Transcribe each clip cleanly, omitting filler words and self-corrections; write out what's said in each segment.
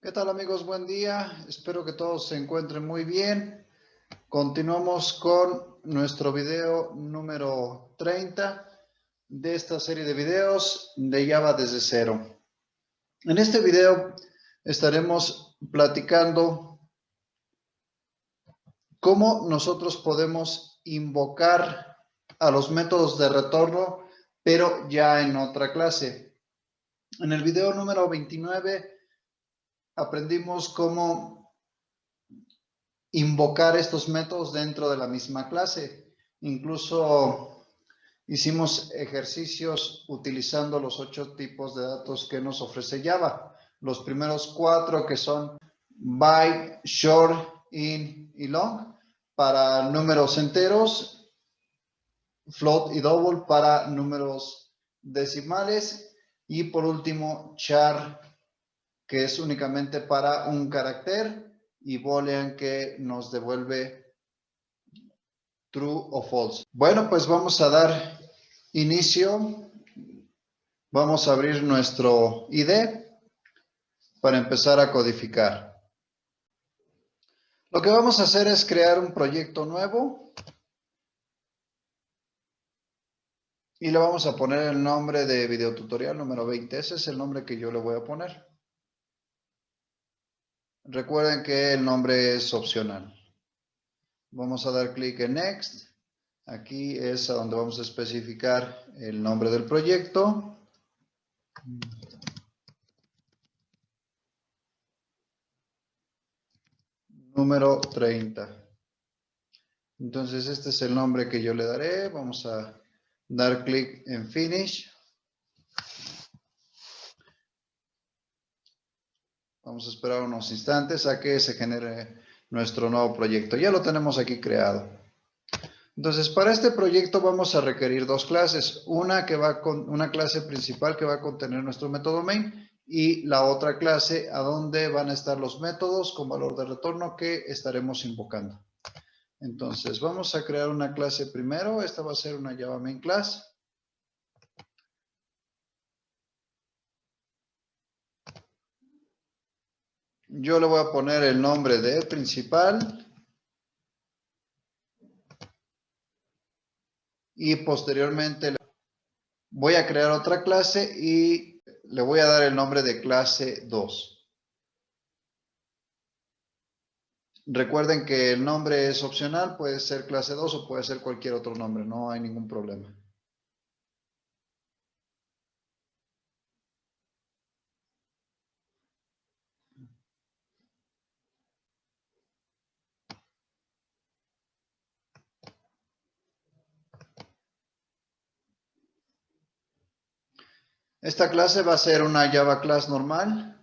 ¿Qué tal amigos? Buen día. Espero que todos se encuentren muy bien. Continuamos con nuestro video número 30 de esta serie de videos de Java desde cero. En este video estaremos platicando cómo nosotros podemos invocar a los métodos de retorno, pero ya en otra clase. En el video número 29 aprendimos cómo invocar estos métodos dentro de la misma clase. Incluso hicimos ejercicios utilizando los 8 tipos de datos que nos ofrece Java. Los primeros 4 que son byte, short, int y long para números enteros, float y double para números decimales y por último char, que es únicamente para un carácter, y boolean, que nos devuelve true o false. Bueno, pues vamos a dar inicio. Vamos a abrir nuestro IDE para empezar a codificar. Lo que vamos a hacer es crear un proyecto nuevo y le vamos a poner el nombre de videotutorial número 20. Ese es el nombre que yo le voy a poner. Recuerden que el nombre es opcional. Vamos a dar clic en Next. Aquí es a donde vamos a especificar el nombre del proyecto. Número 30. Entonces este es el nombre que yo le daré. Vamos a dar clic en Finish. Vamos a esperar unos instantes a que se genere nuestro nuevo proyecto. Ya lo tenemos aquí creado. Entonces, para este proyecto vamos a requerir 2 clases. Una clase principal que va a contener nuestro método main y la otra clase a donde van a estar los métodos con valor de retorno que estaremos invocando. Entonces, vamos a crear una clase primero. Esta va a ser una Java main class. Yo le voy a poner el nombre de principal. Y posteriormente voy a crear otra clase y le voy a dar el nombre de clase 2. Recuerden que el nombre es opcional, puede ser clase 2 o puede ser cualquier otro nombre, no hay ningún problema. Esta clase va a ser una Java class normal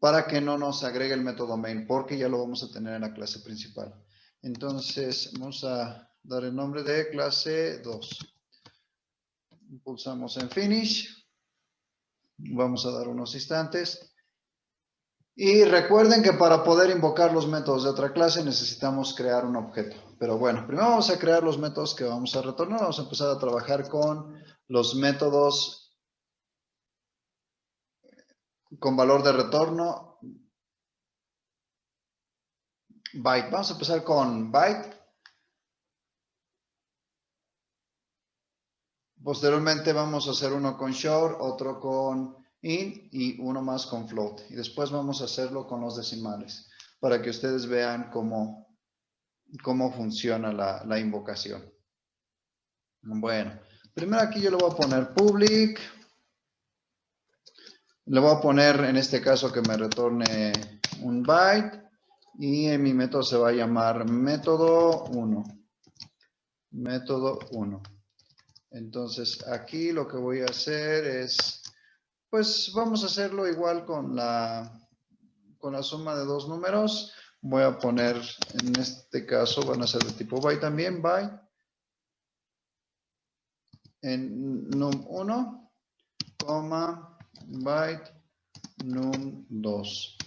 para que no nos agregue el método main, porque ya lo vamos a tener en la clase principal. Entonces vamos a dar el nombre de clase 2. Pulsamos en Finish. Vamos a dar unos instantes. Y recuerden que para poder invocar los métodos de otra clase necesitamos crear un objeto. Pero bueno, primero vamos a crear los métodos que vamos a retornar. Vamos a empezar a trabajar con los métodos con valor de retorno byte. Vamos a empezar con byte. Posteriormente vamos a hacer uno con short, otro con int y uno más con float. Y después vamos a hacerlo con los decimales para que ustedes vean cómo funciona la invocación. Bueno, primero aquí yo le voy a poner public. Le voy a poner en este caso que me retorne un byte. Y en mi método se va a llamar método 1. Método 1. Entonces aquí lo que voy a hacer es, pues vamos a hacerlo igual con la suma de 2 números. Voy a poner, en este caso van a ser de tipo byte también, byte. En num1, byte num2.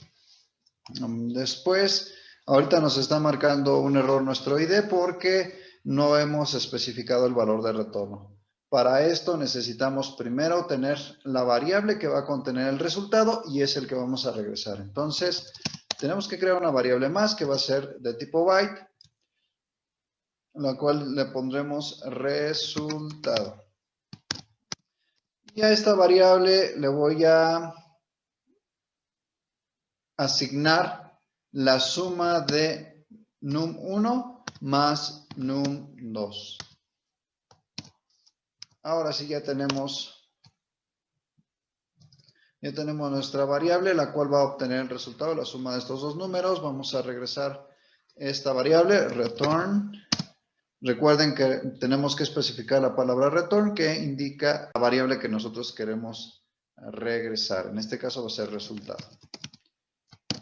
Después, ahorita nos está marcando un error nuestro IDE porque no hemos especificado el valor de retorno. Para esto necesitamos primero tener la variable que va a contener el resultado y es el que vamos a regresar. Entonces, tenemos que crear una variable más que va a ser de tipo byte, la cual le pondremos resultado. Y a esta variable le voy a asignar la suma de num1 más num2. Ahora sí ya tenemos nuestra variable, la cual va a obtener el resultado, la suma de estos dos números. Vamos a regresar esta variable, return. Recuerden que tenemos que especificar la palabra return, que indica la variable que nosotros queremos regresar. En este caso va a ser resultado.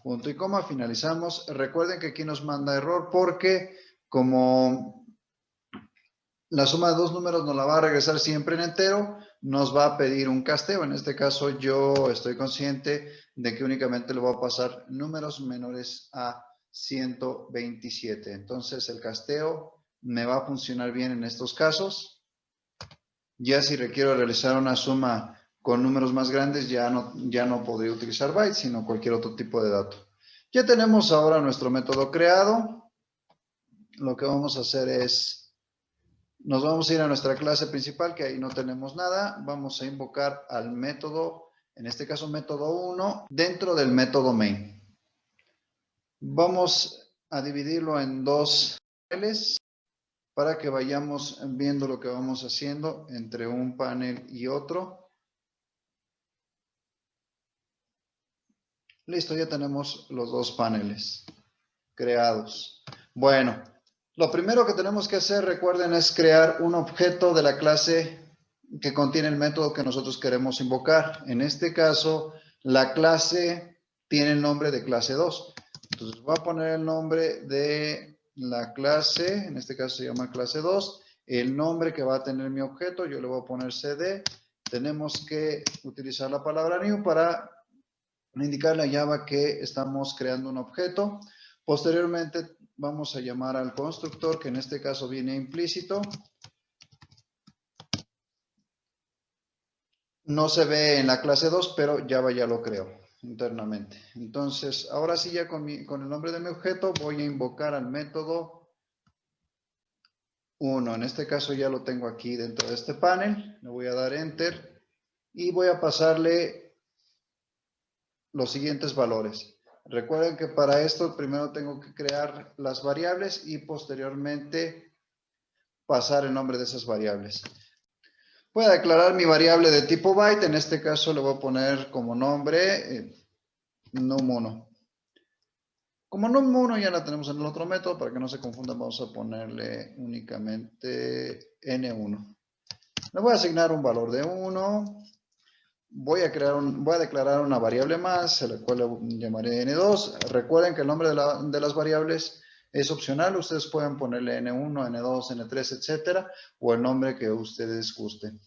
Punto y coma, finalizamos. Recuerden que aquí nos manda error porque como la suma de dos números nos la va a regresar siempre en entero, nos va a pedir un casteo. En este caso yo estoy consciente de que únicamente le voy a pasar números menores a 127. Entonces el casteo me va a funcionar bien en estos casos. Ya si requiero realizar una suma con números más grandes, ya no podría utilizar bytes, sino cualquier otro tipo de dato. Ya tenemos ahora nuestro método creado. Lo que vamos a hacer es, nos vamos a ir a nuestra clase principal, que ahí no tenemos nada. Vamos a invocar al método, en este caso método 1, dentro del método main. Vamos a dividirlo en dos paneles para que vayamos viendo lo que vamos haciendo entre un panel y otro. Listo, ya tenemos los dos paneles creados. Bueno, lo primero que tenemos que hacer, recuerden, es crear un objeto de la clase que contiene el método que nosotros queremos invocar. En este caso, la clase tiene el nombre de clase 2. Entonces voy a poner el nombre de la clase, en este caso se llama clase 2, el nombre que va a tener mi objeto, yo le voy a poner CD. Tenemos que utilizar la palabra new para indicarle a Java que estamos creando un objeto. Posteriormente vamos a llamar al constructor, que en este caso viene implícito. No se ve en la clase 2, pero Java ya lo creó internamente. Entonces, ahora sí ya con el nombre de mi objeto voy a invocar al método 1. En este caso ya lo tengo aquí dentro de este panel. Le voy a dar Enter y voy a pasarle los siguientes valores. Recuerden que para esto primero tengo que crear las variables y posteriormente pasar el nombre de esas variables. Voy a declarar mi variable de tipo byte. En este caso le voy a poner como nombre num1. Como num1 ya la tenemos en el otro método, para que no se confundan vamos a ponerle únicamente n1. Le voy a asignar un valor de 1. Voy a declarar una variable más, a la cual le llamaré n2. Recuerden que el nombre de las variables es opcional. Ustedes pueden ponerle n1, n2, n3, etcétera, o el nombre que ustedes gusten.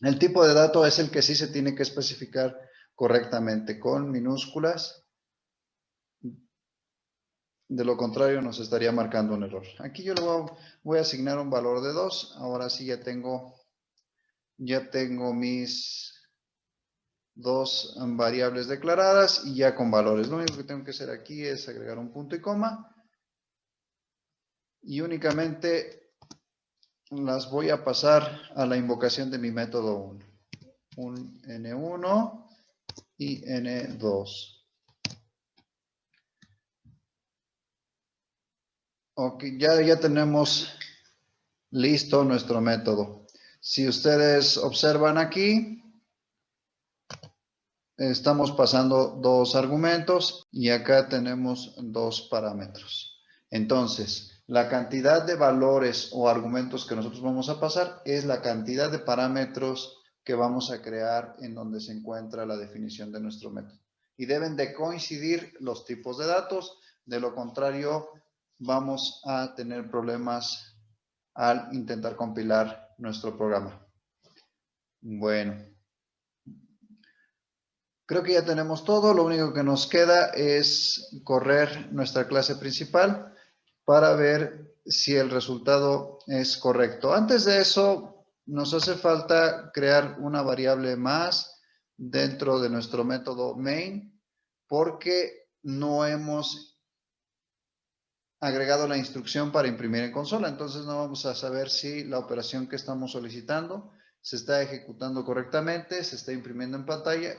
El tipo de dato es el que sí se tiene que especificar correctamente con minúsculas. De lo contrario nos estaría marcando un error. Aquí yo le voy a asignar un valor de 2. Ahora sí ya tengo mis dos variables declaradas y ya con valores. Lo único que tengo que hacer aquí es agregar un punto y coma. Y únicamente las voy a pasar a la invocación de mi método 1. Un N1 y N2. Ok, ya tenemos listo nuestro método. Si ustedes observan aquí, estamos pasando dos argumentos y acá tenemos dos parámetros. Entonces, la cantidad de valores o argumentos que nosotros vamos a pasar es la cantidad de parámetros que vamos a crear en donde se encuentra la definición de nuestro método. Y deben de coincidir los tipos de datos, de lo contrario vamos a tener problemas al intentar compilar nuestro programa. Bueno, creo que ya tenemos todo. Lo único que nos queda es correr nuestra clase principal para ver si el resultado es correcto. Antes de eso, nos hace falta crear una variable más dentro de nuestro método main porque no hemos agregado la instrucción para imprimir en consola. Entonces no vamos a saber si la operación que estamos solicitando se está ejecutando correctamente, se está imprimiendo en pantalla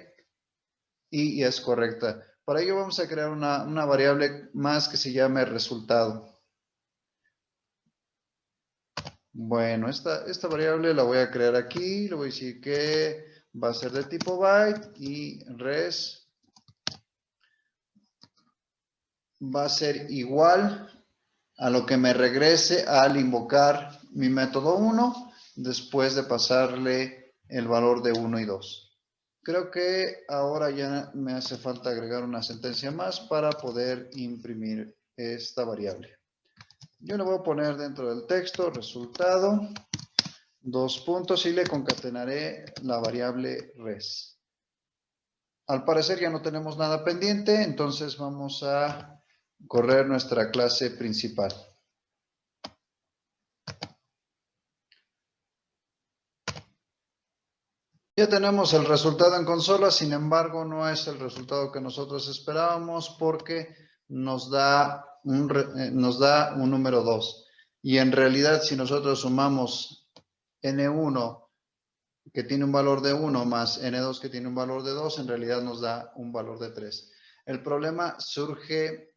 y es correcta. Para ello vamos a crear una variable más que se llame resultado. Bueno, esta variable la voy a crear aquí. Le voy a decir que va a ser de tipo byte y res va a ser igual a lo que me regrese al invocar mi método 1 después de pasarle el valor de 1 y 2. Creo que ahora ya me hace falta agregar una sentencia más para poder imprimir esta variable. Yo le voy a poner dentro del texto resultado, dos puntos y le concatenaré la variable res. Al parecer ya no tenemos nada pendiente, entonces vamos a correr nuestra clase principal. Ya tenemos el resultado en consola, sin embargo no es el resultado que nosotros esperábamos porque nos da un número 2. Y en realidad si nosotros sumamos n1 que tiene un valor de 1 más n2 que tiene un valor de 2, en realidad nos da un valor de 3. El problema surge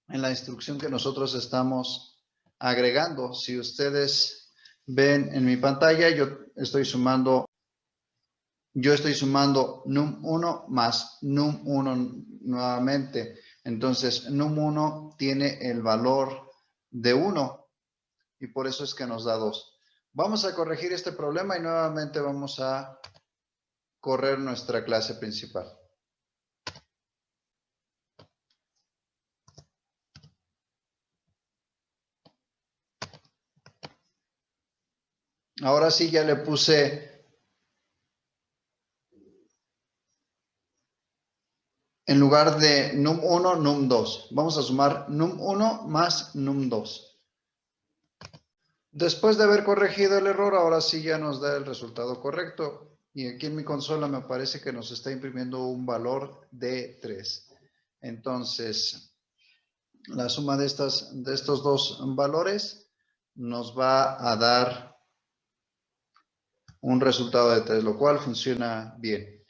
en la instrucción que nosotros estamos agregando. Si ustedes ven en mi pantalla, yo estoy sumando num1 más num1 nuevamente. Entonces, num1 tiene el valor de 1 y por eso es que nos da 2. Vamos a corregir este problema y nuevamente vamos a correr nuestra clase principal. Ahora sí ya le puse en lugar de num1, num2. Vamos a sumar num1 más num2. Después de haber corregido el error, ahora sí ya nos da el resultado correcto. Y aquí en mi consola me parece que nos está imprimiendo un valor de 3. Entonces, la suma de estos dos valores nos va a dar un resultado de 3, lo cual funciona bien.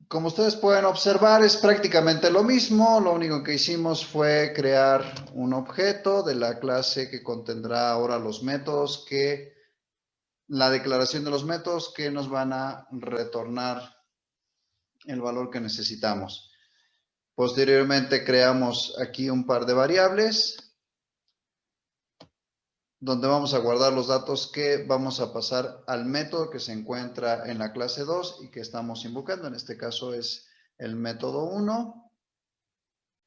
Como ustedes pueden observar, es prácticamente lo mismo. Lo único que hicimos fue crear un objeto de la clase que contendrá ahora los métodos la declaración de los métodos que nos van a retornar el valor que necesitamos. Posteriormente creamos aquí un par de variables donde vamos a guardar los datos que vamos a pasar al método que se encuentra en la clase 2 y que estamos invocando. En este caso es el método 1.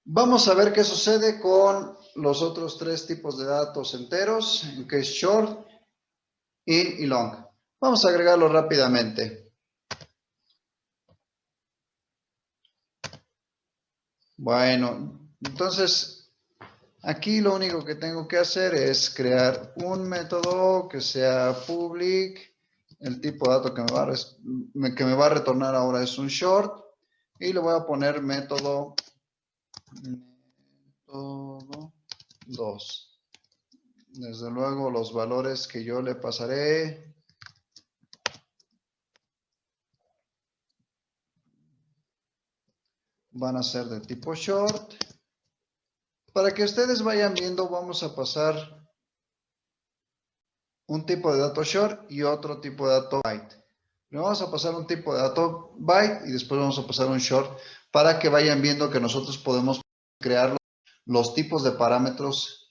Vamos a ver qué sucede con los otros tres tipos de datos enteros, que es short, int y long. Vamos a agregarlo rápidamente. Bueno, entonces aquí lo único que tengo que hacer es crear un método que sea public. El tipo de dato que me va a retornar ahora es un short. Y le voy a poner método 2. Desde luego los valores que yo le pasaré van a ser de tipo short. Para que ustedes vayan viendo, vamos a pasar un tipo de dato short y otro tipo de dato byte. Le vamos a pasar un tipo de dato byte y después vamos a pasar un short para que vayan viendo que nosotros podemos crear los tipos de parámetros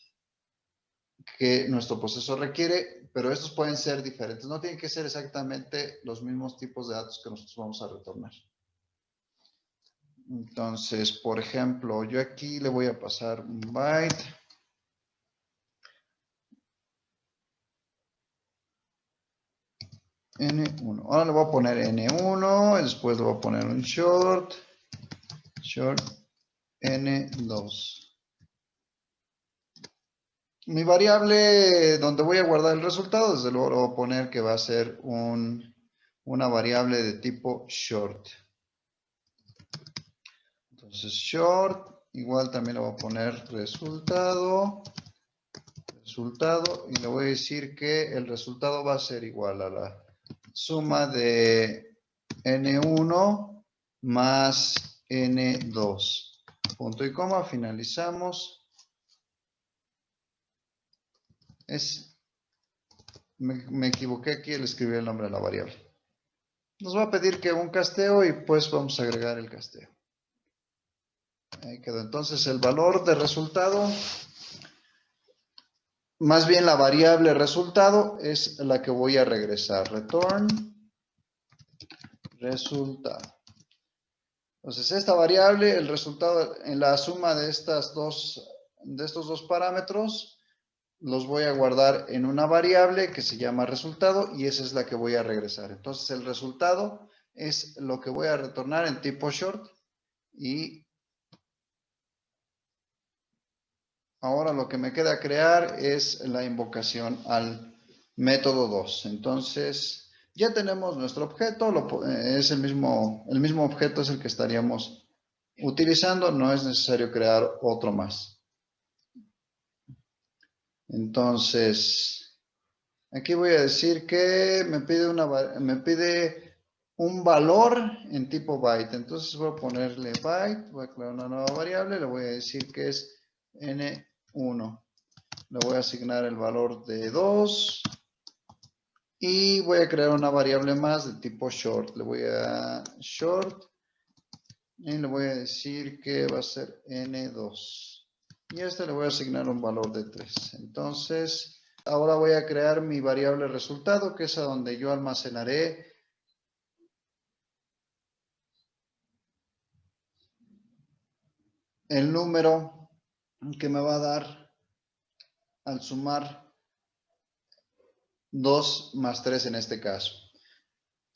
que nuestro proceso requiere, pero estos pueden ser diferentes. No tienen que ser exactamente los mismos tipos de datos que nosotros vamos a retornar. Entonces, por ejemplo, yo aquí le voy a pasar un byte. N1. Ahora le voy a poner N1, después le voy a poner un short N2. Mi variable donde voy a guardar el resultado, desde luego le voy a poner que va a ser una variable de tipo short. Entonces short, igual también le voy a poner resultado, y le voy a decir que el resultado va a ser igual a la suma de n1 más n2. Punto y coma, finalizamos. Me equivoqué aquí al escribir el nombre de la variable. Nos va a pedir que un casteo y pues vamos a agregar el casteo. Ahí quedó. Entonces el valor de resultado, más bien la variable resultado, es la que voy a regresar. Return resultado. Entonces esta variable, el resultado en la suma de estos dos parámetros, los voy a guardar en una variable que se llama resultado y esa es la que voy a regresar. Entonces el resultado es lo que voy a retornar en tipo short y ahora lo que me queda crear es la invocación al método 2. Entonces ya tenemos nuestro objeto, es el mismo objeto es el que estaríamos utilizando, no es necesario crear otro más. Entonces, aquí voy a decir que me pide un valor en tipo byte. Entonces voy a ponerle byte, voy a crear una nueva variable, le voy a decir que es n1. Le voy a asignar el valor de 2 y voy a crear una variable más de tipo short. Le voy a short y le voy a decir que va a ser n2. Y a este le voy a asignar un valor de 3. Entonces, ahora voy a crear mi variable resultado, que es a donde yo almacenaré el número que me va a dar al sumar 2 más 3 en este caso.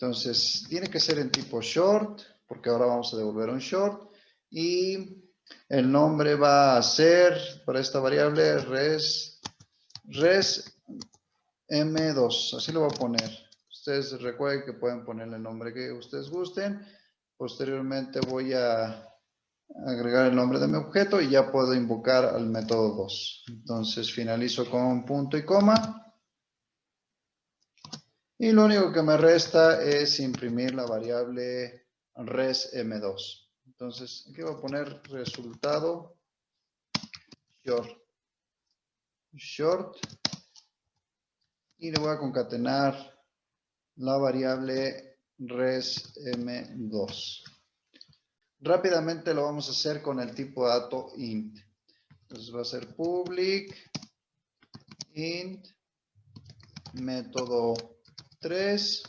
Entonces, tiene que ser en tipo short, porque ahora vamos a devolver un short. Y el nombre va a ser, para esta variable, res m2. Así lo voy a poner. Ustedes recuerden que pueden ponerle el nombre que ustedes gusten. Posteriormente voy a agregar el nombre de mi objeto y ya puedo invocar al método 2. Entonces finalizo con punto y coma. Y lo único que me resta es imprimir la variable res m2. Entonces aquí voy a poner resultado short y le voy a concatenar la variable res m2. Rápidamente lo vamos a hacer con el tipo de dato int. Entonces va a ser public int método 3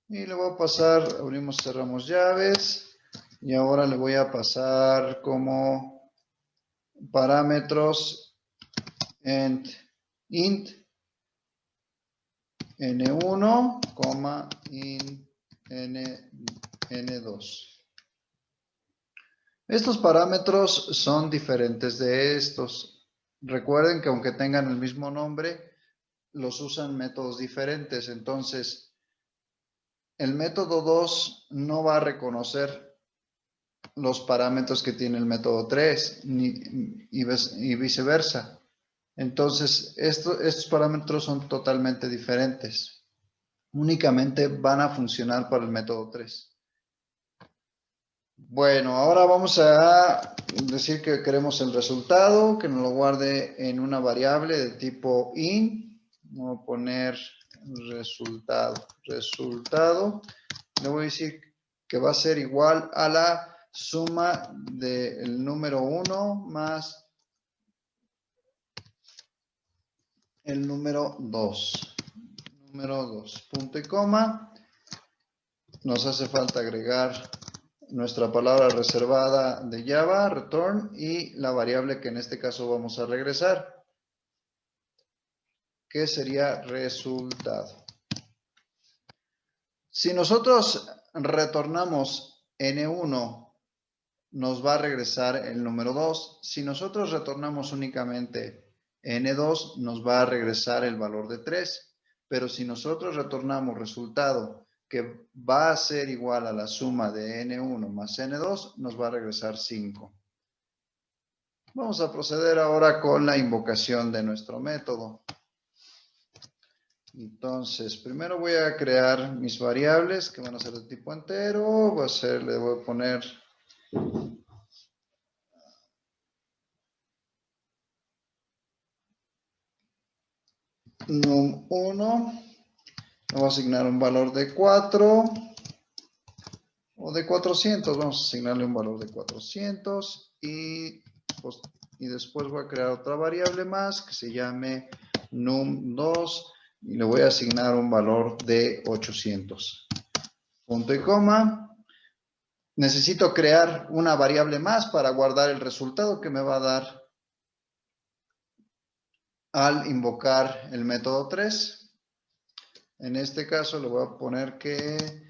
y le voy a pasar, abrimos, cerramos llaves y ahora le voy a pasar como parámetros int n1, int n2. Estos parámetros son diferentes de estos. Recuerden que aunque tengan el mismo nombre, los usan métodos diferentes. Entonces, el método 2 no va a reconocer los parámetros que tiene el método 3 y viceversa. Entonces, estos parámetros son totalmente diferentes. Únicamente van a funcionar para el método 3. Bueno, ahora vamos a decir que queremos el resultado, que nos lo guarde en una variable de tipo int. Voy a poner resultado. Le voy a decir que va a ser igual a la suma del número 1 más el número 2. Número 2, punto y coma. Nos hace falta agregar nuestra palabra reservada de Java, return, y la variable que en este caso vamos a regresar, que sería resultado. Si nosotros retornamos n1, nos va a regresar el número 2. Si nosotros retornamos únicamente N2 nos va a regresar el valor de 3. Pero si nosotros retornamos resultado que va a ser igual a la suma de N1 más N2, nos va a regresar 5. Vamos a proceder ahora con la invocación de nuestro método. Entonces, primero voy a crear mis variables que van a ser de tipo entero. Le voy a poner num1. Le voy a asignar un valor de 4 o de 400. Vamos a asignarle un valor de 400 y después voy a crear otra variable más que se llame num2 y le voy a asignar un valor de 800. Punto y coma. Necesito crear una variable más para guardar el resultado que me va a dar al invocar el método 3. En este caso le voy a poner que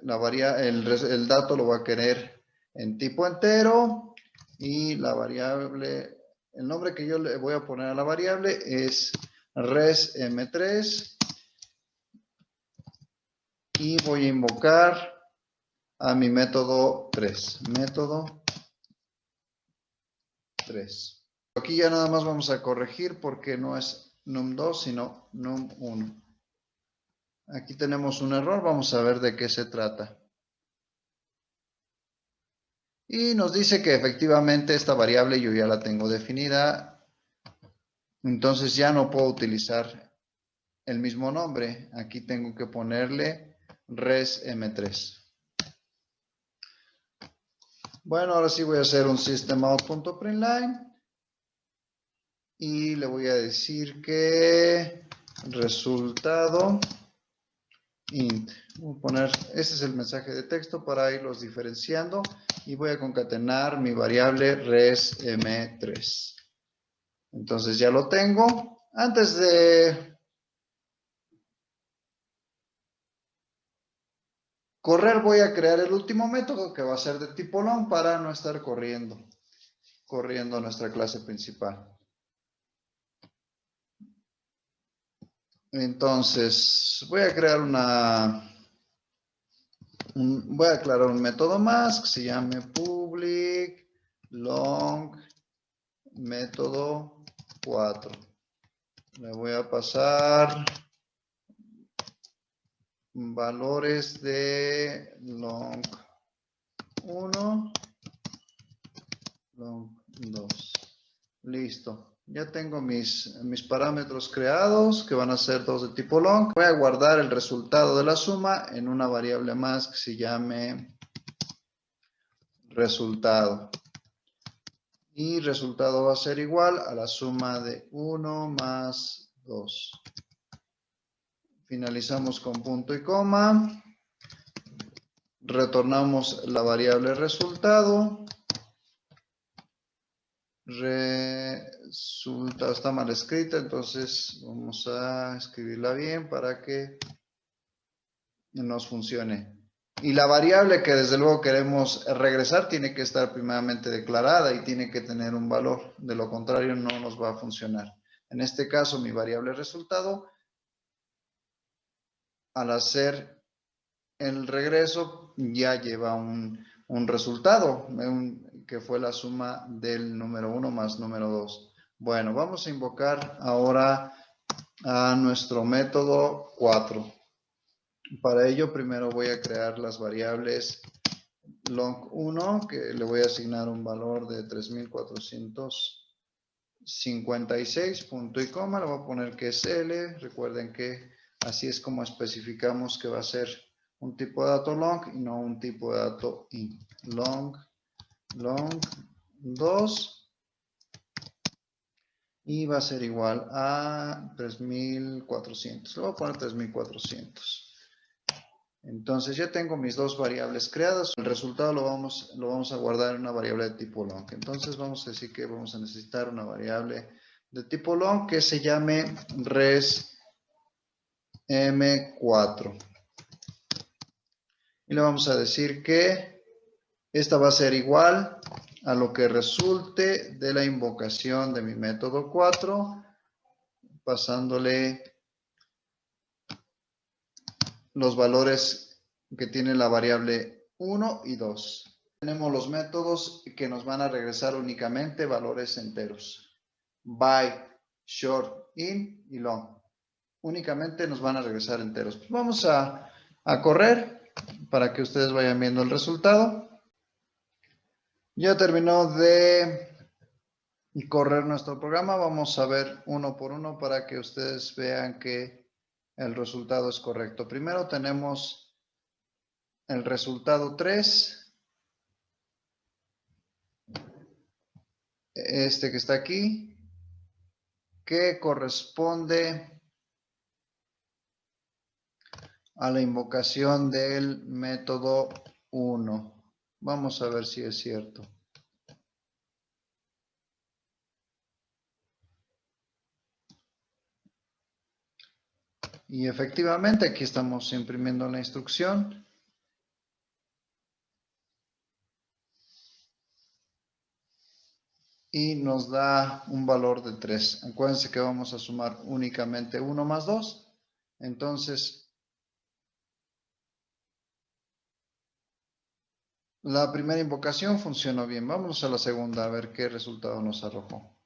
el dato lo voy a querer en tipo entero y la variable, el nombre que yo le voy a poner a la variable es resm3 y voy a invocar a mi método 3. Método 3. Aquí ya nada más vamos a corregir porque no es num2 sino num1. Aquí tenemos un error, vamos a ver de qué se trata. Y nos dice que efectivamente esta variable yo ya la tengo definida. Entonces ya no puedo utilizar el mismo nombre. Aquí tengo que ponerle resm3. Bueno, ahora sí voy a hacer un systemout.println. Y le voy a decir que resultado int. Voy a poner, este es el mensaje de texto para irlos diferenciando y voy a concatenar mi variable resm3. Entonces ya lo tengo. Antes de correr voy a crear el último método que va a ser de tipo long para no estar corriendo nuestra clase principal. Entonces voy a crear voy a declarar un método más que se llame public long método 4. Le voy a pasar valores de long 1, long 2. Listo. Ya tengo mis parámetros creados que van a ser dos de tipo long. Voy a guardar el resultado de la suma en una variable más que se llame resultado. Y resultado va a ser igual a la suma de 1 más 2. Finalizamos con punto y coma. Retornamos la variable resultado. Resulta, está mal escrita, entonces vamos a escribirla bien para que nos funcione. Y la variable que desde luego queremos regresar tiene que estar primeramente declarada y tiene que tener un valor. De lo contrario no nos va a funcionar. En este caso mi variable resultado, al hacer el regreso ya lleva un resultado, que fue la suma del número 1 más número 2. Bueno, vamos a invocar ahora a nuestro método 4. Para ello primero voy a crear las variables long1, que le voy a asignar un valor de 3456, punto y coma, le voy a poner que es L. Recuerden que así es como especificamos que va a ser un tipo de dato long y no un tipo de dato int. Long 2 y va a ser igual a 3400. Le voy a poner 3400. Entonces ya tengo mis dos variables creadas. El resultado lo vamos a guardar en una variable de tipo long. Entonces vamos a decir que vamos a necesitar una variable de tipo long que se llame resm4. Y le vamos a decir que esta va a ser igual a lo que resulte de la invocación de mi método 4, pasándole los valores que tiene la variable 1 y 2. Tenemos los métodos que nos van a regresar únicamente valores enteros. By, short, in y long. Únicamente nos van a regresar enteros. Pues vamos a correr para que ustedes vayan viendo el resultado. Ya terminó de correr nuestro programa. Vamos a ver uno por uno para que ustedes vean que el resultado es correcto. Primero tenemos el resultado 3. Este que está aquí, que corresponde a la invocación del método 1. Vamos a ver si es cierto. Y efectivamente aquí estamos imprimiendo la instrucción. Y nos da un valor de 3. Acuérdense que vamos a sumar únicamente 1 más 2. Entonces, la primera invocación funcionó bien. Vamos a la segunda a ver qué resultado nos arrojó.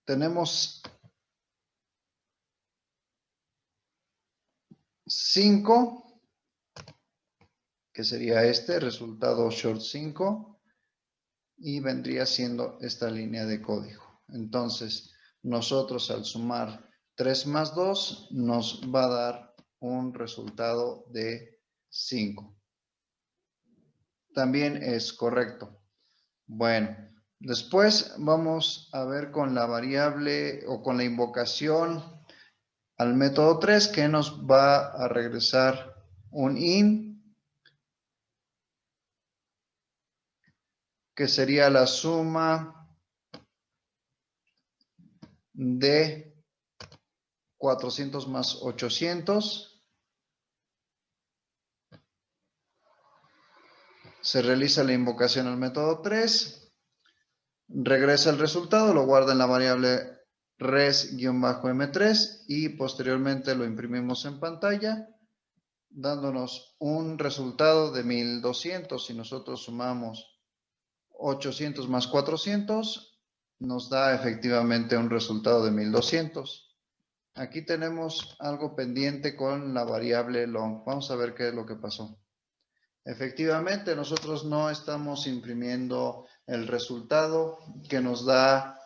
Tenemos 5, que sería este, resultado short 5. Y vendría siendo esta línea de código. Entonces, nosotros al sumar 3 más 2 nos va a dar un resultado de 5. También es correcto. Bueno, después vamos a ver con la variable o con la invocación al método 3 que nos va a regresar un in, que sería la suma de 400 más 800. Se realiza la invocación al método 3. Regresa el resultado, lo guarda en la variable res-m3 y posteriormente lo imprimimos en pantalla, dándonos un resultado de 1200. Si nosotros sumamos 800 más 400, nos da efectivamente un resultado de 1200. Aquí tenemos algo pendiente con la variable long. Vamos a ver qué es lo que pasó. Efectivamente, nosotros no estamos imprimiendo el resultado que nos da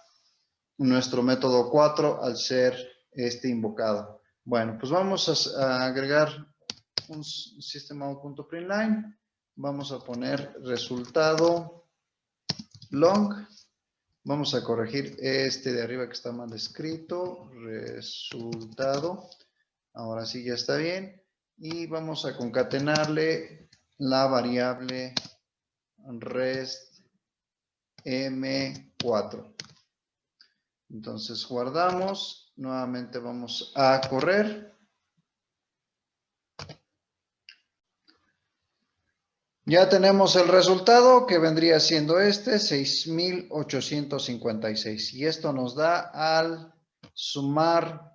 nuestro método 4 al ser invocado. Bueno, pues vamos a agregar un system.out.println. Vamos a poner resultado long. Vamos a corregir este de arriba que está mal escrito. Resultado. Ahora sí ya está bien. Y vamos a concatenarle la variable rest m4. Entonces guardamos. Nuevamente vamos a correr. Ya tenemos el resultado que vendría siendo 6,856. Y esto nos da al sumar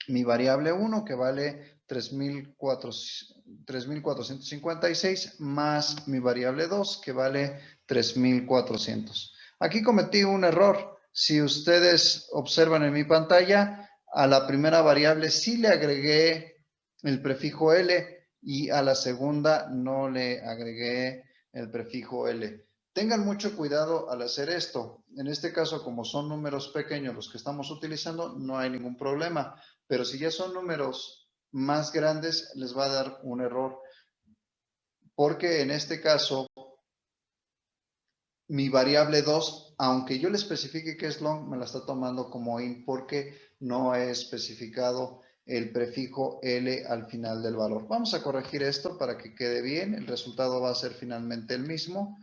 mi variable 1 que vale 3,456 más mi variable 2 que vale 3,400. Aquí cometí un error. Si ustedes observan en mi pantalla, a la primera variable sí le agregué el prefijo L y a la segunda no le agregué el prefijo L. Tengan mucho cuidado al hacer esto. En este caso, como son números pequeños los que estamos utilizando, no hay ningún problema. Pero si ya son números más grandes, les va a dar un error. Porque en este caso, mi variable 2, aunque yo le especifique que es long, me la está tomando como int porque no he especificado el prefijo L al final del valor. Vamos a corregir esto para que quede bien. El resultado va a ser finalmente el mismo.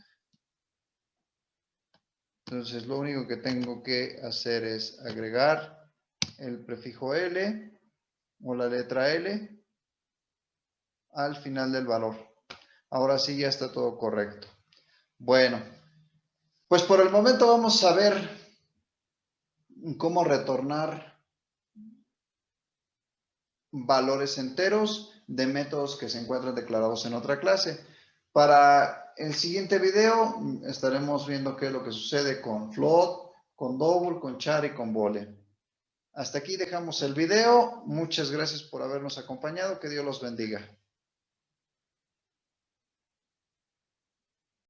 Entonces, lo único que tengo que hacer es agregar el prefijo L o la letra L al final del valor. Ahora sí ya está todo correcto. Bueno, pues por el momento vamos a ver cómo retornar valores enteros de métodos que se encuentran declarados en otra clase. Para el siguiente video estaremos viendo qué es lo que sucede con float, con double, con char y con vole. Hasta aquí dejamos el video. Muchas gracias por habernos acompañado. Que Dios los bendiga.